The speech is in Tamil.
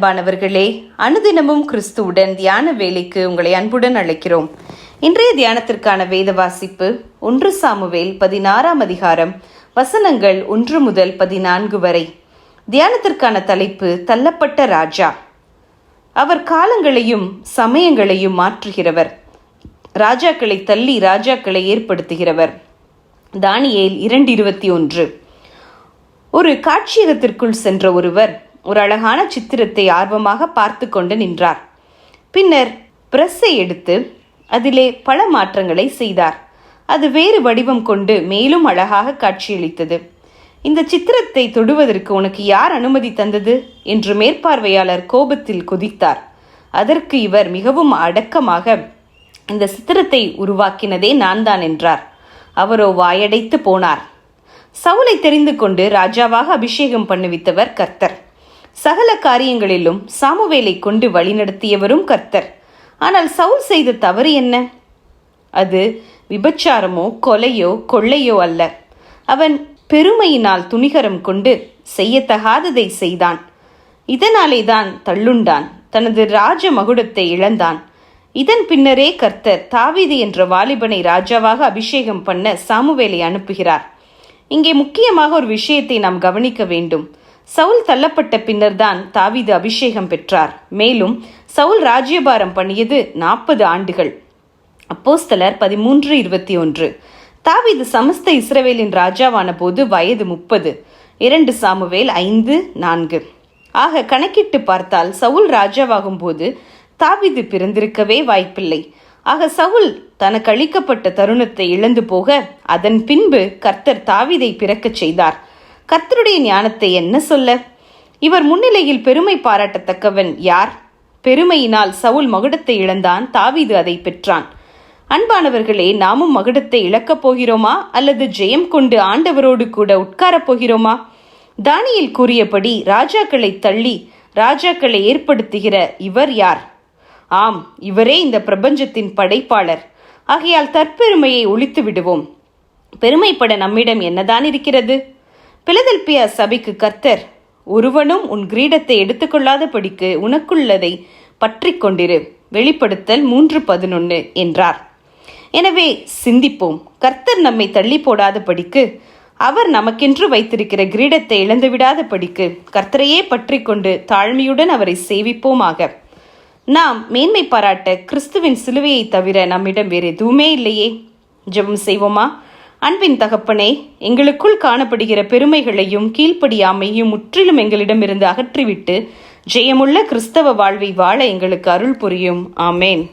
அன்பானவர்களே, அனுதினமும் கிறிஸ்துவுடன் தியான வேலைக்கு உங்களை அன்புடன் அழைக்கிறோம். இன்றைய தியானத்திற்கான வேத வாசிப்பு 1 சாமுவேல் 16ஆம் அதிகாரம் வசனங்கள் 1 முதல் 14 வரை. தியானத்திற்கான தலைப்பு தள்ளப்பட்ட ராஜா. அவர் காலங்களையும் சமயங்களையும் மாற்றுகிறவர், ராஜாக்களை தள்ளி ராஜாக்களை ஏற்படுத்துகிறவர். தானியேல் 2:21. ஒரு காட்சியகத்திற்குள் சென்ற ஒருவர் ஒரு அழகான சித்திரத்தை ஆர்வமாக பார்த்து கொண்டு நின்றார். பின்னர் பிரஸ்ஸை எடுத்து அதிலே பல மாற்றங்களை செய்தார். அது வேறு வடிவம் கொண்டு மேலும் அழகாக காட்சியளித்தது. இந்த சித்திரத்தை தொடுவதற்கு உனக்கு யார் அனுமதி தந்தது என்று மேற்பார்வையாளர் கோபத்தில் குதித்தார். அதற்கு இவர் மிகவும் அடக்கமாக, இந்த சித்திரத்தை உருவாக்கினதே நான் தான் என்றார். அவரோ வாயடைத்து போனார். சவுலை தெரிந்து கொண்டு ராஜாவாக அபிஷேகம் பண்ணுவித்தவர் கர்த்தர். சகல காரியங்களிலும் சாமுவேலை கொண்டு வழிநடத்தியவரும் கர்த்தர். ஆனால் சவுல் செய்த தவறு என்ன? அது விபச்சாரமோ கொலையோ கொள்ளையோ அல்ல. அவன் பெருமையினால் துணிகரம் கொண்டு செய்யத்தகாததை செய்தான். இதனாலே தான் தள்ளுண்டான், தனது ராஜ மகுடத்தை இழந்தான். இதன் பின்னரே கர்த்தர் தாவீது என்ற வாலிபனை ராஜாவாக அபிஷேகம் பண்ண சாமுவேலை அனுப்புகிறார். இங்கே முக்கியமாக ஒரு விஷயத்தை நாம் கவனிக்க வேண்டும். சவுல் தள்ளப்பட்ட பின்னர் தான் தாவீது அபிஷேகம் பெற்றார். மேலும் சவுல் ராஜ்யபாரம் பண்ணியது 40 ஆண்டுகள். அப்போஸ்தலர் 13:21. தாவீது சமஸ்த இஸ்ரவேலின் ராஜாவான போது வயது 30. 2 சாமுவேல் 5:4. ஆக கணக்கிட்டு பார்த்தால் சவுல் ராஜாவாகும் போது தாவீது பிறந்திருக்கவே வாய்ப்பில்லை. ஆக சவுல் தனக்கு அளிக்கப்பட்ட தருணத்தை இழந்து போக அதன் பின்பு கர்த்தர் தாவீதை பிறக்கச் செய்தார். கர்த்தருடைய ஞானத்தை என்ன சொல்ல? இவர் முன்னிலையில் பெருமை பாராட்டத்தக்கவன் யார்? பெருமையினால் சவுல் மகுடத்தை இழந்தான், தாவீது அதை பெற்றான். அன்பானவர்களே, நாமும் மகுடத்தை இழக்கப் போகிறோமா அல்லது ஜெயம் கொண்டு ஆண்டவரோடு கூட உட்காரப் போகிறோமா? தானியேல் கூறியபடி ராஜாக்களை தள்ளி ராஜாக்களை ஏற்படுத்துகிற இவர் யார்? ஆம், இவரே இந்த பிரபஞ்சத்தின் படைப்பாளர். ஆகையால் தற்பெருமையை ஒழித்து விடுவோம். பெருமைப்பட நம்மிடம் என்னதான் இருக்கிறது? பிலதெல்பியா சபைக்கு கர்த்தர், ஒருவனும் உன் கிரீடத்தை எடுத்துக்கொள்ளாதபடிக்கு உனக்குள்ளதை பற்றி கொண்டிரு, வெளிப்படுத்தல் 3:11 என்றார். எனவே சிந்திப்போம். கர்த்தர் நம்மை தள்ளி போடாதபடிக்கு, அவர் நமக்கென்று வைத்திருக்கிற கிரீடத்தை இழந்துவிடாதபடிக்கு கர்த்தரையே பற்றி கொண்டு தாழ்மையுடன் அவரை சேவிப்போமாக. நாம் மேன்மை பாராட்ட கிறிஸ்துவின் சிலுவையை தவிர நம்மிடம் வேறு எதுவுமே இல்லையே. ஜெபம் செய்வோமா? அன்பின் தகப்பனே, எங்களுக்குள் காணப்படுகிற பெருமைகளையும் கீழ்ப்படியாமையும் முற்றிலும் எங்களிடமிருந்து அகற்றிவிட்டு ஜெயமுள்ள கிறிஸ்தவ வாழ்வை வாழ எங்களுக்கு அருள் புரியும். ஆமேன்.